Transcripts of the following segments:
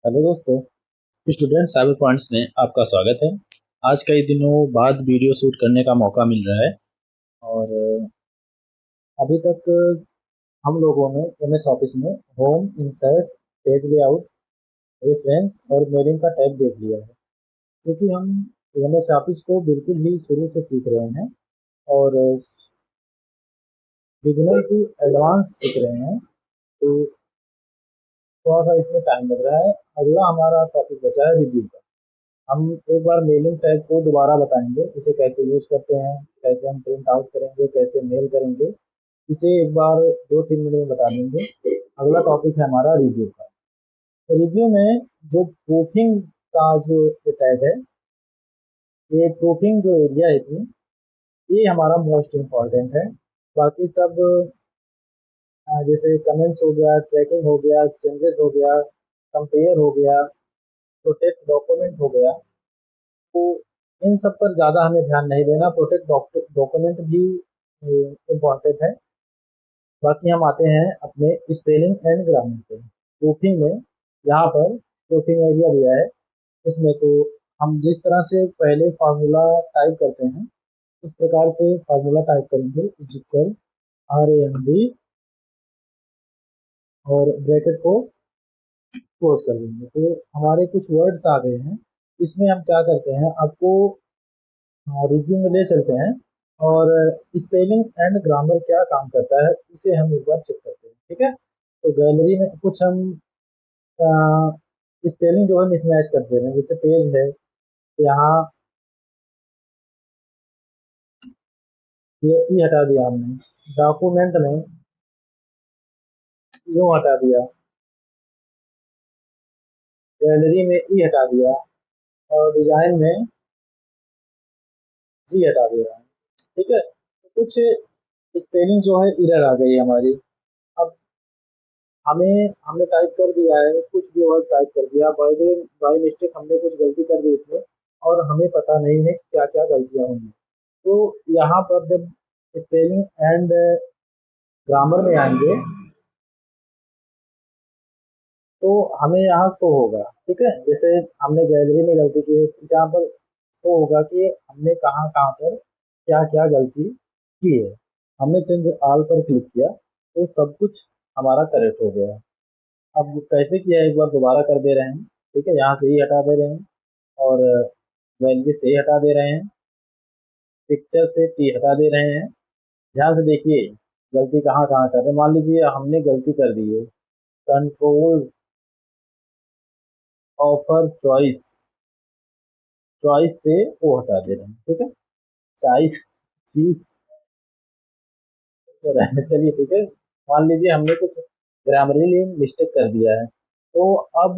Hello दोस्तों। Student cyber points में आपका स्वागत है। आज कई दिनों बाद वीडियो शूट करने का मौका मिल रहा है और अभी तक हम लोगों ने एमएस ऑफिस में home, insert, page layout, reference और मेलिंग का टैब देख लिया है। क्योंकि हम एमएस ऑफिस को बिल्कुल ही शुरू से सीख रहे हैं और बिगिनर टू एडवांस सीख रहे हैं, तो थोड़ा सा इसमें टाइम लग रहा है। अगला हमारा टॉपिक बचा है रिव्यू का। हम एक बार मेलिंग टैग को दोबारा बताएंगे, इसे कैसे यूज करते हैं, कैसे हम प्रिंट आउट करेंगे, कैसे मेल करेंगे, इसे एक बार 2-3 मिनट में बता देंगे। अगला टॉपिक है हमारा रिव्यू का। रिव्यू में जो प्रूफिंग का जो टैग है, ये प्रूफिंग जो एरिया है इसमें, ये हमारा मोस्ट इम्पॉर्टेंट है। बाकी सब जैसे कमेंट्स हो गया, ट्रैकिंग हो गया, चेंजेस हो गया, कंपेयर हो गया, प्रोटेक्ट डॉक्यूमेंट हो गया, तो इन सब पर ज़्यादा हमें ध्यान नहीं देना। प्रोटेक्ट डॉक्यूमेंट भी इम्पॉर्टेंट है। बाकी हम आते हैं अपने स्पेलिंग एंड ग्रामर पे। प्रूफिंग में यहाँ पर प्रूफिंग एरिया दिया है। इसमें तो हम जिस तरह से पहले फार्मूला टाइप करते हैं, उस प्रकार से फार्मूला टाइप करेंगे, इज इक्वल RAMD, और ब्रैकेट को क्लोज कर देंगे। तो हमारे कुछ वर्ड्स आ गए हैं। इसमें हम क्या करते हैं, आपको रिव्यू में ले चलते हैं और स्पेलिंग एंड ग्रामर क्या काम करता है उसे हम एक बार चेक करते हैं। ठीक है, तो गैलरी में कुछ हम स्पेलिंग जो है मिसमैच कर दे रहे हैं। जैसे पेज है, यहाँ ये ई हटा दिया हमने, डॉक्यूमेंट में यूं हटा दिया, गैलरी में ई हटा दिया, और डिजाइन में जी हटा दिया। ठीक है, तो कुछ स्पेलिंग जो है इरर आ गई हमारी। अब हमने टाइप कर दिया है, कुछ भी वर्ड टाइप कर दिया, बाय मिस्टेक हमने कुछ गलती कर दी इसमें, और हमें पता नहीं है क्या क्या गलतियां हुई हैं। तो यहाँ पर जब स्पेलिंग एंड ग्रामर में आएंगे, तो हमें यहाँ शो होगा। ठीक है, जैसे हमने गैलरी में गलती की है, यहाँ पर शो होगा कि हमने कहाँ कहाँ पर क्या क्या गलती की है। हमने चेंज ऑल पर क्लिक किया तो सब कुछ हमारा करेक्ट हो गया। अब कैसे किया है एक बार दोबारा कर दे रहे हैं। ठीक है, यहाँ से ही हटा दे रहे हैं, और वैल्यू से ही हटा दे रहे हैं, पिक्चर से टी हटा दे रहे हैं। ध्यान से देखिए गलती कहाँ कहाँ कर रहे हैं। मान लीजिए हमने गलती कर दी है, कंट्रोल ऑफर चॉइस, चॉइस से वो हटा दे रहे हैं। ठीक है, चॉइस चीज चलिए ठीक है, मान लीजिए हमने कुछ ग्रामरली मिस्टेक कर दिया है। तो अब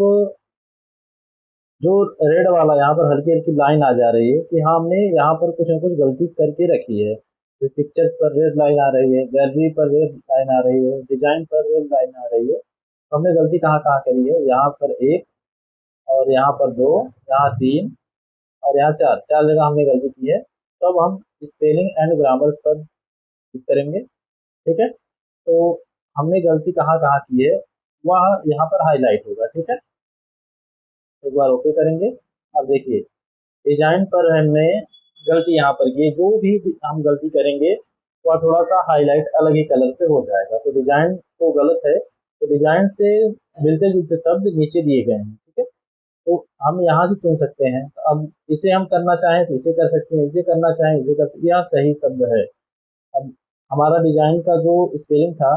जो रेड वाला यहाँ पर हल्की हल्की लाइन आ जा रही है कि हाँ हमने यहाँ पर कुछ ना कुछ गलती करके रखी है। तो पिक्चर्स पर रेड लाइन आ रही है, गैलरी पर रेड लाइन आ रही है, डिजाइन पर रेड लाइन आ रही है। तो हमने गलती कहाँ कहाँ करी है, यहाँ पर एक, और यहाँ पर दो, यहाँ तीन, और यहाँ चार, चार जगह हमने गलती की है। तो अब हम स्पेलिंग एंड ग्रामर्स पर क्लिक करेंगे। ठीक है, तो हमने गलती कहाँ कहाँ की है वह यहाँ पर हाईलाइट होगा। ठीक है, एक बार ओके करेंगे। अब देखिए डिजाइन पर हमने गलती यहाँ पर की है। जो भी हम गलती करेंगे वह थोड़ा सा हाईलाइट अलग ही कलर से हो जाएगा। तो डिजाइन तो गलत है, तो डिजाइन से मिलते जुलते शब्द नीचे दिए गए हैं। ठीक है, तो हम यहाँ से चुन सकते हैं। अब इसे हम करना चाहें तो इसे कर सकते हैं, इसे करना चाहें इसे कर सकते हैं। यह सही शब्द है। अब हमारा डिजाइन का जो स्पेलिंग था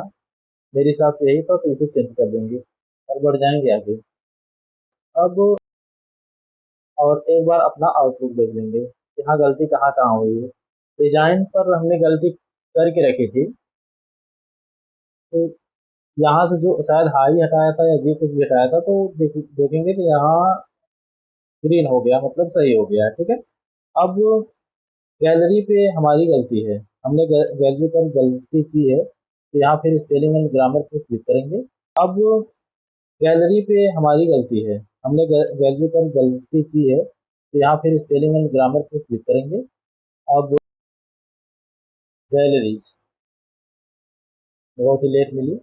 मेरे हिसाब से यही था, तो इसे चेंज कर देंगे और बढ़ जाएंगे आगे। अब और एक बार अपना आउटलुक देख लेंगे कि हाँ गलती कहाँ कहाँ हुई है। डिजाइन पर हमने गलती करके रखी थी, तो यहाँ से जो शायद हाई हटाया था या जी कुछ भी हटाया था, तो देखेंगे कि यहाँ ग्रीन हो गया, मतलब सही हो गया। ठीक है, अब गैलरी पे हमारी गलती है, हमने गैलरी पर गलती की है, तो यहाँ फिर स्पेलिंग एंड ग्रामर पे क्लिक करेंगे। अब गैलरी पे हमारी गलती है, हमने गैलरी पर गलती की है, तो यहाँ फिर स्पेलिंग एंड ग्रामर पे क्लिक करेंगे। अब गैलरीज बहुत ही लेट मिली।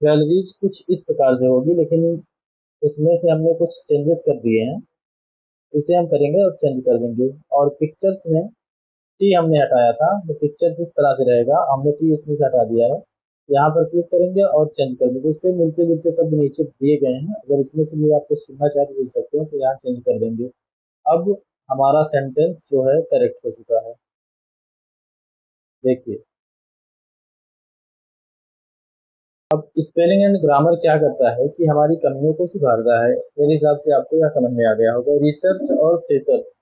गैलरीज कुछ इस प्रकार से होगी, लेकिन उसमें से हमने कुछ चेंजेस कर दिए हैं, इसे हम करेंगे और चेंज कर देंगे। और पिक्चर्स में टी हमने हटाया था, तो पिक्चर्स इस तरह से रहेगा, हमने टी इसमें से हटा दिया है। यहाँ पर क्लिक करेंगे और चेंज कर देंगे, उससे मिलते जुलते शब्द नीचे दिए गए हैं, अगर इसमें से भी आपको सुनना चाहे तो सुन सकते हैं, तो यहाँ चेंज कर देंगे। अब हमारा सेंटेंस जो है करेक्ट हो चुका है, देखिए। अब स्पेलिंग एंड ग्रामर क्या करता है कि हमारी कमियों को सुधारता है। मेरे हिसाब से आपको यह समझ में आ गया होगा। रिसर्च और थेसर्स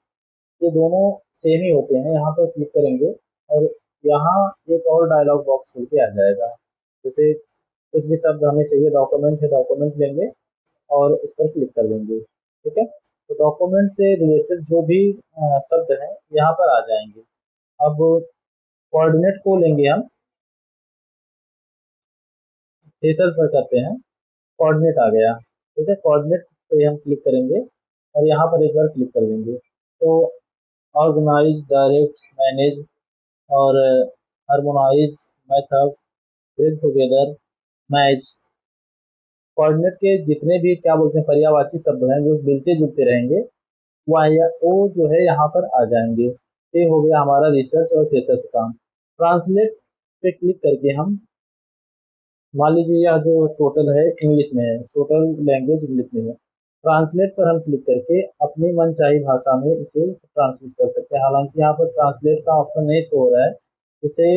ये दोनों सेम ही होते हैं। यहाँ पर क्लिक करेंगे और यहाँ एक और डायलॉग बॉक्स खुल के आ जाएगा। जैसे कुछ भी शब्द हमें चाहिए, डॉक्यूमेंट है, डॉक्यूमेंट लेंगे और इस पर क्लिक कर देंगे, ठीक है। तो डॉक्यूमेंट से रिलेटेड जो भी शब्द हैं यहाँ पर आ जाएंगे। अब कोऑर्डिनेट को लेंगे हम, थेसर्स पर करते हैं, कोऑर्डिनेट आ गया, ठीक है। कोऑर्डिनेट पे हम क्लिक करेंगे और यहाँ पर एक बार क्लिक कर देंगे। तो ऑर्गेनाइज, डायरेक्ट, मैनेज और harmonise, method, bring together, match, coordinate के जितने भी क्या बोलते हैं पर्यायवाची शब्द हैं जो मिलते जुलते रहेंगे वो जो है यहाँ पर आ जाएंगे। ये हो गया हमारा रिसर्च और थेसिस काम। ट्रांसलेट पे क्लिक करके हम, मान लीजिए यह जो टोटल है इंग्लिश में है, टोटल लैंग्वेज इंग्लिश में है, ट्रांसलेट पर हम क्लिक करके अपनी मनचाही भाषा में इसे ट्रांसलेट कर सकते हैं। हालांकि यहाँ पर ट्रांसलेट का ऑप्शन नहीं शो हो रहा है, इसे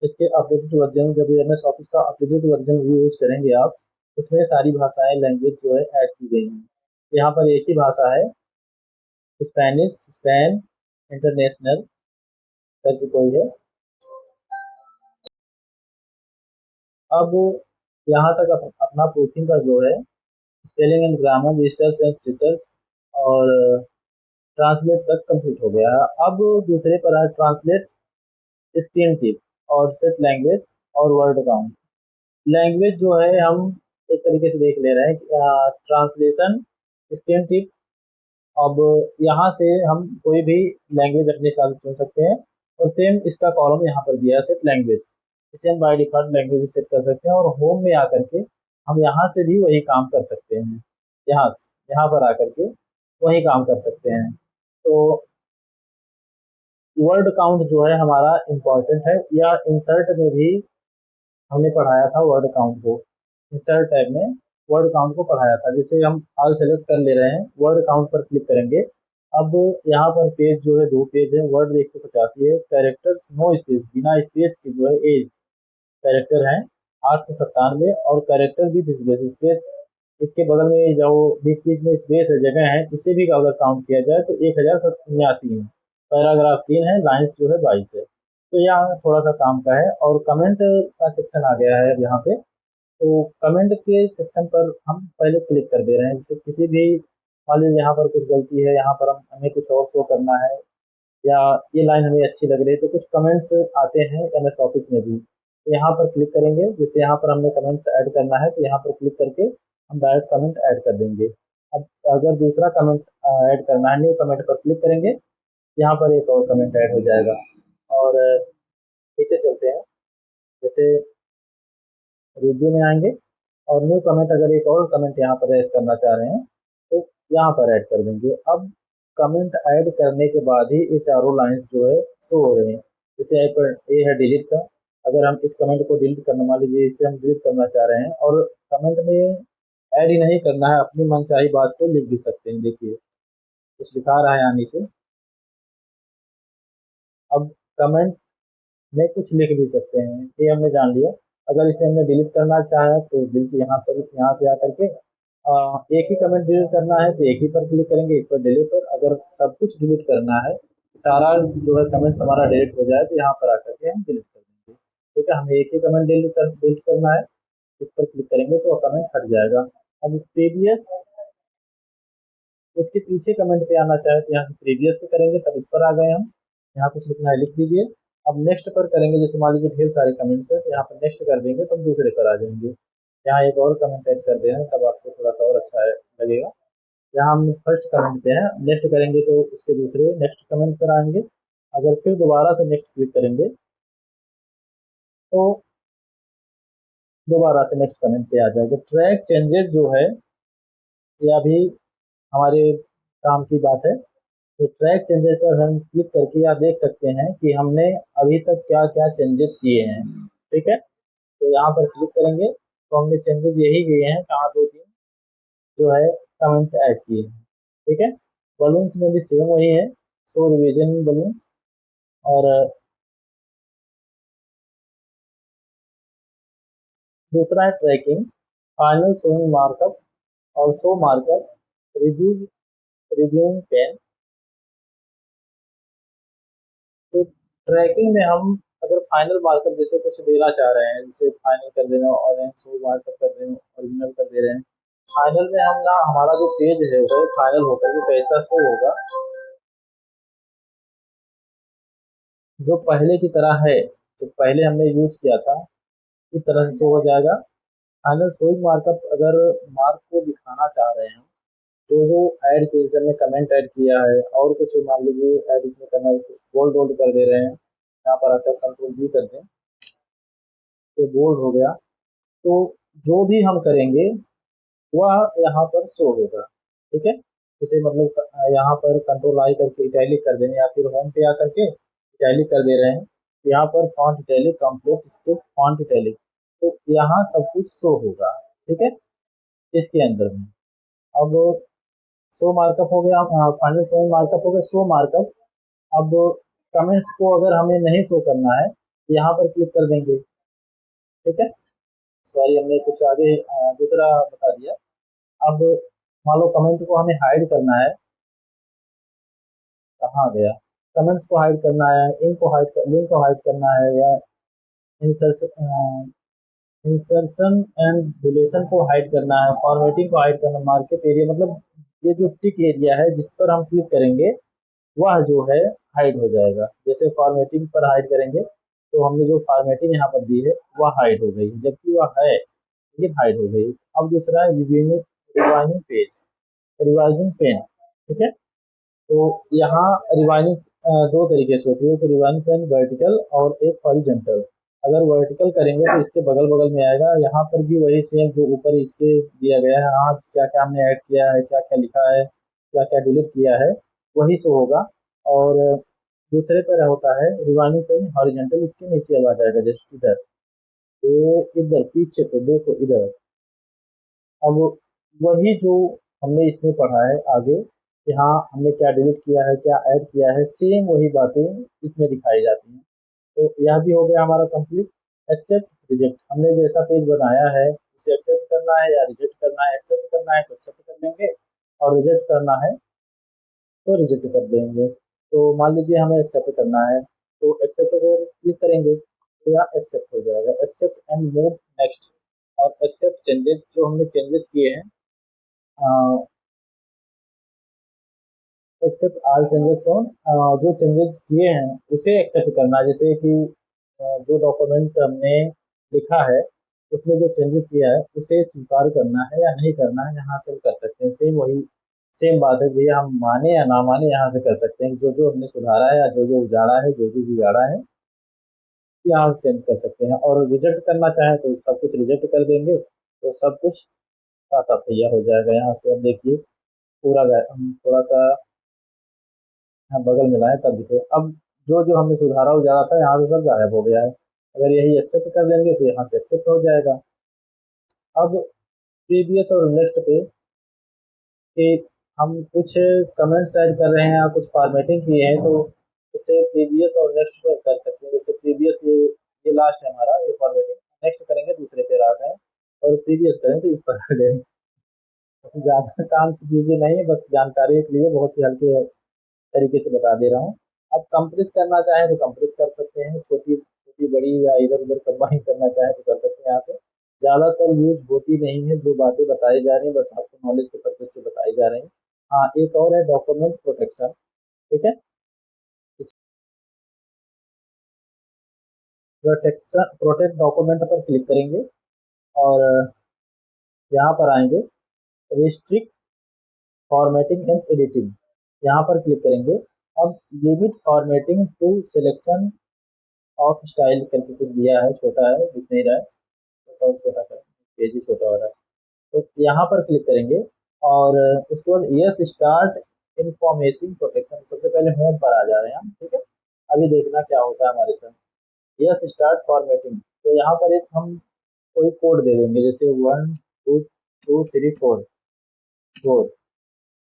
इसके अपडेटेड वर्जन, जब एमएस ऑफिस का अपडेटेड वर्जन यूज करेंगे आप, उसमें सारी भाषाएं लैंग्वेज जो है ऐड की गई हैं। यहाँ पर एक ही भाषा है, स्पेनिश, स्पेन इंटरनेशनल करके कोई है। अब यहाँ तक अपना प्रूफिंग का जो है spelling and grammar, research and research और ट्रांसलेट तक कंप्लीट हो गया है। अब दूसरे पर है ट्रांसलेट, स्क्रीन टिप और सेट लैंग्वेज और वर्ड काउंट। लैंग्वेज जो है हम एक तरीके से देख ले रहे हैं कि ट्रांसलेशन, स्क्रीन टिप। अब यहाँ से हम कोई भी लैंग्वेज अपने हिसाब से चुन सकते हैं और सेम इसका कॉलम यहाँ पर दिया है सेट लैंग्वेज, इसे हम बाय डिफॉल्ट लैंग्वेज सेट कर सकते हैं और होम में आकर के हम यहाँ से भी वही काम कर सकते हैं। यहाँ पर आकर के वही काम कर सकते हैं। तो वर्ड काउंट जो है हमारा इम्पोर्टेंट है, या इंसर्ट में भी हमने पढ़ाया था वर्ड काउंट को। इंसर्ट टैब में वर्ड काउंट को पढ़ाया था, जिसे हम ऑल सेलेक्ट कर ले रहे हैं, वर्ड काउंट पर क्लिक करेंगे। अब यहाँ पर पेज जो है 2 पेज है, वर्ड 185 है, कैरेक्टर्स नो स्पेस, बिना स्पेस के जो है एज कैरेक्टर हैं 897, और कैरेक्टर विद स्पेस, स्पेस इसके बगल में जो बीच बीच में स्पेस है, जगह है, इसे भी अगर काउंट किया जाए तो 1079 है। पैराग्राफ 3 है, लाइन्स जो है 22 है। तो यहाँ थोड़ा सा काम का है। और कमेंट का सेक्शन आ गया है अब यहाँ पे। तो कमेंट के सेक्शन पर हम पहले क्लिक कर दे रहे हैं, जैसे किसी भी, मान लीजिए यहाँ पर कुछ गलती है, यहाँ पर हमें कुछ और शो करना है, या ये लाइन हमें अच्छी लग रही है, तो कुछ कमेंट्स आते हैं एमएस ऑफिस में भी, तो यहाँ पर क्लिक करेंगे। जैसे यहाँ पर हमने कमेंट्स ऐड करना है तो यहाँ पर क्लिक करके हम डायरेक्ट कमेंट ऐड कर देंगे। अब अगर दूसरा कमेंट ऐड करना है, न्यू कमेंट पर क्लिक करेंगे, यहाँ पर एक और कमेंट ऐड हो जाएगा। और नीचे चलते हैं, जैसे रिव्यू में आएंगे और न्यू कमेंट, अगर एक और कमेंट यहाँ पर ऐड करना चाह रहे हैं तो यहाँ पर ऐड कर देंगे। अब कमेंट ऐड करने के बाद ही ये चारों लाइंस जो है शो हो रहे हैं। जैसे यहाँ पर ये है डिलीट का, अगर हम इस कमेंट को डिलीट करना, मान लीजिए इसे हम डिलीट करना चाह रहे हैं और कमेंट में ऐड ही नहीं करना है, अपनी मनचाही बात को लिख भी सकते हैं। देखिए कुछ लिखा रहा है यहाँ नीचे, अब कमेंट में कुछ लिख भी सकते हैं, ये हमने जान लिया। अगर इसे हमने डिलीट करना चाहे तो डिलीट यहाँ पर, यहाँ से आकर के एक ही कमेंट डिलीट करना है तो एक ही पर क्लिक करेंगे, इस पर डिलीट पर। अगर सब कुछ डिलीट करना है, सारा जो है कमेंट्स हमारा डिलीट हो जाए, तो यहाँ पर आकर के हम डिलीट कर देंगे, ठीक है। हमें एक ही कमेंट डिलीट करना है, इस पर क्लिक करेंगे तो कमेंट हट जाएगा। अब प्रीवियस, उसके पीछे कमेंट पे आना चाहे तो यहाँ से प्रीवियस पे करेंगे, तब इस पर आ गए हम। यहाँ कुछ लिखना है लिख दीजिए। अब नेक्स्ट पर करेंगे, जैसे मान लीजिए ढेर सारे कमेंट्स है तो यहाँ पर नेक्स्ट कर देंगे तो हम दूसरे पर आ जाएंगे। यहाँ एक और कमेंट ऐड कर देना, तब आपको थोड़ा सा और अच्छा लगेगा। यहाँ हम फर्स्ट कमेंट पे हैं, नेक्स्ट करेंगे तो उसके दूसरे नेक्स्ट कमेंट पर आएंगे। अगर फिर दोबारा से नेक्स्ट क्लिक करेंगे तो दोबारा से नेक्स्ट कमेंट पे आ जाएगा। ट्रैक चेंजेस जो है यह भी हमारे काम की बात है। तो ट्रैक चेंजेस पर हम क्लिक करके आप देख सकते हैं कि हमने अभी तक क्या क्या चेंजेस किए हैं। ठीक है, तो यहाँ पर क्लिक करेंगे तो हमने चेंजेस यही किए हैं, कहाँ दो तीन जो है कमेंट ऐड किए हैं। ठीक है, बलून्स में भी सेम वही है, शो रिवीजन बलून्स। और दूसरा है tracking, final showing markup, also markup, review, reviewing pen. तो ट्रैकिंग में हम अगर फाइनल मार्कअप जैसे कुछ देना चाह रहे हैं, जैसे फाइनल कर देना, ऑरेंज शो मार्कअप कर देना, ओरिजिनल कर दे रहे हैं, फाइनल में हम ना हमारा जो पेज है वो फाइनल होकर के कैसा शो होगा, जो पहले की तरह है, जो पहले हमने यूज किया था इस तरह से शो हो जाएगा। फाइनल शोइंग मार्कअप अगर मार्क को दिखाना चाह रहे हैं, जो जो ऐड किए, जैसे हमने कमेंट ऐड किया है और कुछ मान लीजिए ऐड इसमें करना है, कुछ बोल्ड वोल्ड कर दे रहे हैं, यहाँ पर आकर कंट्रोल भी कर दें, ये बोल्ड हो गया। तो जो भी हम करेंगे वह यहाँ पर शो होगा। ठीक है, इसे मतलब यहाँ पर कंट्रोल आई करके इटैलिक कर देंगे, या फिर होम पे आकर के इटैलिक कर दे रहे हैं, यहाँ पर font italic, complete script font italic, तो यहाँ सब कुछ शो होगा। ठीक है, इसके अंदर में अब शो मार्कअप हो गया, फाइनल शो मार्कअप हो गया, शो मार्कअप। अब कमेंट्स को अगर हमें नहीं शो करना है, यहाँ पर क्लिक कर देंगे। ठीक है, सॉरी हमने कुछ आगे दूसरा बता दिया। अब मान लो कमेंट को हमें हाइड करना है, कहाँ गया, कमेंट्स को हाइड करना है, इनको हाइड कर, लिंक को हाइड करना है, या इंसर्शन, इंसर्शन एंड डिलीशन को हाइड करना है, फॉर्मेटिंग को हाइड करना, मार्केट एरिया, मतलब ये जो टिक एरिया है जिस पर हम क्लिक करेंगे वह जो है हाइड हो जाएगा। जैसे फॉर्मेटिंग पर हाइड करेंगे तो हमने जो फॉर्मेटिंग यहाँ पर दी है वह हाइड हो गई, जबकि वह है लेकिन हाइड हो गई। अब दूसरा है रिवाइनिंग पेज, रिवाइजिंग पेन। ठीक है, तो यहाँ रिवाइनिंग दो तरीके से होती है, एक रिवाइनिंग पेन वर्टिकल और एक हॉरिजॉन्टल। अगर वर्टिकल करेंगे तो इसके बगल बगल में आएगा, यहाँ पर भी वही सेम जो ऊपर इसके दिया गया है, हाँ क्या क्या हमने ऐड किया है, क्या क्या लिखा है, क्या क्या डिलीट किया है, वही शो होगा। और दूसरे पर होता है रिवाइनिंग पेन हॉरिजॉन्टल, इसके नीचे अब आ जाएगा जस्ट इधर, ये इधर पीछे तो देखो इधर। अब वही जो हमने इसमें पढ़ा है आगे, यहाँ हमने क्या डिलीट किया है, क्या ऐड किया है, सेम वही बातें इसमें दिखाई जाती हैं। तो यह भी हो गया हमारा कंप्लीट। एक्सेप्ट रिजेक्ट, हमने जैसा पेज बनाया है उसे एक्सेप्ट करना है या रिजेक्ट करना है, एक्सेप्ट करना है तो एक्सेप्ट कर लेंगे, और रिजेक्ट करना है तो रिजेक्ट कर देंगे। तो मान लीजिए हमें एक्सेप्ट करना है, तो एक्सेप्ट अगर क्लिक करेंगे तो यह एक्सेप्ट हो जाएगा, एक्सेप्ट एंड मूव नेक्स्ट। और एक्सेप्ट चेंजेस, जो हमने चेंजेस किए हैं, एक्सेप्ट ऑल चेंजेस ऑन, जो चेंजेस किए हैं उसे एक्सेप्ट करना है। जैसे कि जो डॉक्यूमेंट हमने लिखा है उसमें जो चेंजेस किया है उसे स्वीकार करना है या नहीं करना है, यहाँ से हम कर सकते हैं। सेम वही सेम बात है भैया, हम माने या ना माने यहाँ से कर सकते हैं, जो जो हमने सुधारा है या जो जो उजाड़ा है, जो जो बिगाड़ा है, यहाँ से चेंज कर सकते हैं। और रिजेक्ट करना चाहें तो सब कुछ रिजेक्ट कर देंगे, तो सब कुछ साफ तैयार हो जाएगा। यहाँ से अब देखिए पूरा हम थोड़ा सा यहाँ बगल में लाए तब दिखे। अब जो जो हमने सुधारा उजारा था यहाँ से सब गायब हो गया है। अगर यही एक्सेप्ट कर देंगे तो यहाँ से एक्सेप्ट हो जाएगा। अब प्रीवियस और नेक्स्ट पे कि हम कुछ कमेंट्स ऐड कर रहे हैं या कुछ फॉर्मेटिंग किए हैं, तो उससे प्रीवियस और नेक्स्ट पे कर सकते हैं। जैसे प्रीवियस ये लास्ट है हमारा, ये फॉर्मेटिंग, नेक्स्ट करेंगे दूसरे पे आ गए, और प्रीवियस करें तो इस पर आ गए। बस ज़्यादा काम की चीज़ें नहीं है, बस जानकारी के लिए बहुत ही हल्के तरीके से बता दे रहा हूँ। अब कंप्रेस करना चाहें तो कंप्रेस कर सकते हैं, छोटी छोटी बड़ी या इधर उधर कंबाइन करना चाहें तो कर सकते हैं। यहाँ से ज़्यादातर यूज होती नहीं है, जो बातें बताई जा रही हैं बस आपको नॉलेज के पर्पज से बताई जा रही हैं। हाँ, एक और है डॉक्यूमेंट प्रोटेक्शन। ठीक है, इस प्रोटेक्शन, प्रोटेक्ट डॉक्यूमेंट पर क्लिक करेंगे और यहाँ पर आएंगे, रिस्ट्रिक्ट फॉर्मेटिंग एंड एडिटिंग, यहाँ पर क्लिक करेंगे। अब limit formatting to selection of style करके कुछ दिया है, छोटा है दिख नहीं रहा है, बस और छोटा करें, पेज ही छोटा हो रहा है। तो यहाँ पर क्लिक करेंगे और उसके बाद यस स्टार्ट इन्फॉर्मेशन प्रोटेक्शन, सबसे पहले होम पर आ जा रहे हैं हम, ठीक है। अभी देखना क्या होता है हमारे साथ। यस स्टार्ट फॉर्मेटिंग, तो यहाँ पर एक हम कोई कोड दे देंगे, जैसे 1 2 3 4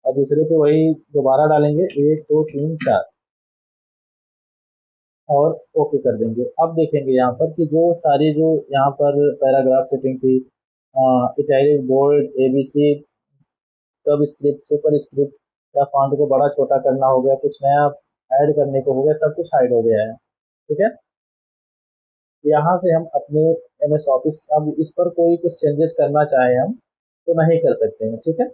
और दूसरे पे वही दोबारा डालेंगे 1 2 3 4 और ओके कर देंगे। अब देखेंगे यहाँ पर कि जो सारी जो यहाँ पर पैराग्राफ सेटिंग थी, इटैलिक, बोल्ड, एबीसी, सब स्क्रिप्ट, सुपर स्क्रिप्ट या फॉन्ट को बड़ा छोटा करना हो गया, कुछ नया ऐड करने को हो गया, सब कुछ हाइड हो गया है, ठीक है। यहाँ से हम अपने एमएस ऑफिस, अब इस पर कोई कुछ चेंजेस करना चाहे हम तो नहीं कर सकते हैं, ठीक है।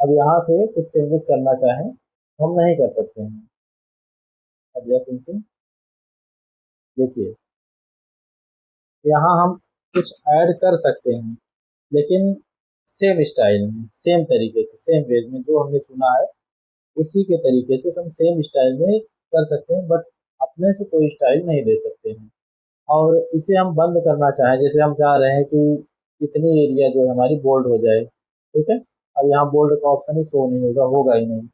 अब यहाँ से कुछ चेंजेस करना चाहें तो हम नहीं कर सकते हैं। अब यह सिंह देखिए, यहाँ हम कुछ ऐड कर सकते हैं, लेकिन सेम स्टाइल में, सेम तरीके से, सेम वेज में जो हमने चुना है उसी के तरीके से हम सेम स्टाइल में कर सकते हैं, बट अपने से कोई स्टाइल नहीं दे सकते हैं। और इसे हम बंद करना चाहें, जैसे हम चाह रहे हैं कि इतनी एरिया जो है हमारी बोल्ड हो जाए, ठीक है। अब यहाँ बोल्ड का ऑप्शन ही शो नहीं होगा, होगा ही नहीं।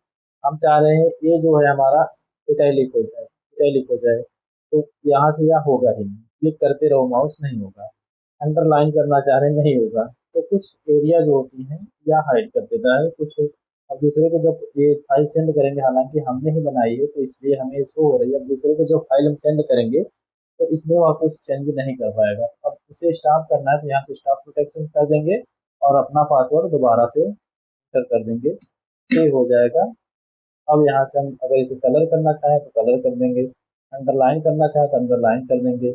हम चाह रहे हैं ये जो है हमारा इटैलिक हो जाए, इटैलिक हो जाए, तो यहाँ से यह होगा ही नहीं, क्लिक करते रहो माउस, नहीं होगा। अंडरलाइन करना चाह रहे हैं, नहीं होगा। तो कुछ एरिया जो होती हैं या हाइड कर देता है कुछ। अब दूसरे को जब ये फाइल सेंड करेंगे, हालांकि हमने ही बनाई है तो इसलिए हमें शो हो रही है, अब दूसरे को जब फाइल हम सेंड करेंगे तो इसमें वह कुछ चेंज नहीं कर पाएगा। अब उसे स्टॉप करना है तो यहाँ से स्टॉप प्रोटेक्शन कर देंगे और अपना पासवर्ड दोबारा से एंटर कर देंगे, ये हो जाएगा। अब यहाँ से हम अगर इसे कलर करना चाहें तो कलर कर देंगे, अंडरलाइन करना चाहें तो अंडरलाइन कर देंगे,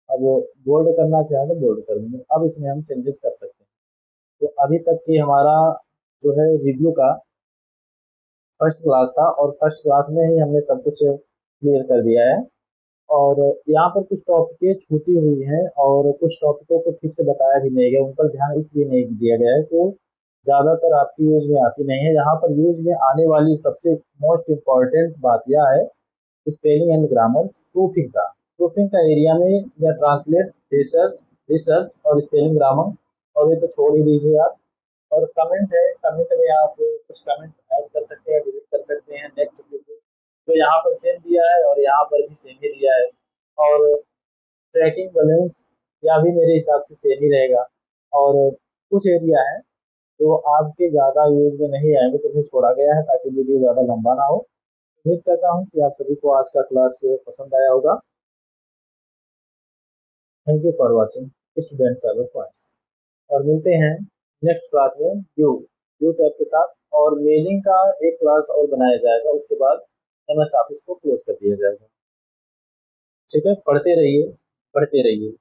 अब बोल्ड करना चाहें तो बोल्ड कर देंगे। अब इसमें हम चेंजेस कर सकते हैं। तो अभी तक की हमारा जो है रिव्यू का फर्स्ट क्लास था, और फर्स्ट क्लास में ही हमने सब कुछ क्लियर कर दिया है। और यहाँ पर कुछ टॉपिकें छूटी हुई हैं और कुछ टॉपिकों को ठीक से बताया भी नहीं गया, उन पर ध्यान इसलिए नहीं दिया गया है तो ज़्यादातर आपकी यूज में आती नहीं है। यहाँ पर यूज में आने वाली सबसे मोस्ट इम्पॉर्टेंट बात यह है, स्पेलिंग एंड ग्रामर्स, प्रूफिंग का, प्रूफिंग का एरिया में, या ट्रांसलेट, रिसर्च, रिसर्च और स्पेलिंग ग्रामर, और ये तो छोड़ ही दीजिए आप। और कमेंट है, कमेंट में आप कुछ कमेंट ऐड कर सकते हैं, डिलीट कर सकते हैं, नेक्स्ट तो यहाँ पर सेम दिया है और यहाँ पर भी सेम ही दिया है। और ट्रैकिंग बैलेंस या भी मेरे हिसाब से सेम ही रहेगा। और कुछ एरिया है जो आपके ज़्यादा यूज में नहीं आएंगे तो उन्हें छोड़ा गया है ताकि वीडियो ज़्यादा लंबा ना हो। उम्मीद करता हूँ कि आप सभी को आज का क्लास पसंद आया होगा। Thank you for watching student server points, और मिलते हैं नेक्स्ट क्लास में व्यू टैब के साथ। और मेलिंग का एक क्लास और बनाया जाएगा, उसके बाद एमएस ऑफिस को क्लोज कर दिया जाएगा। ठीक है, पढ़ते रहिए, पढ़ते रहिए।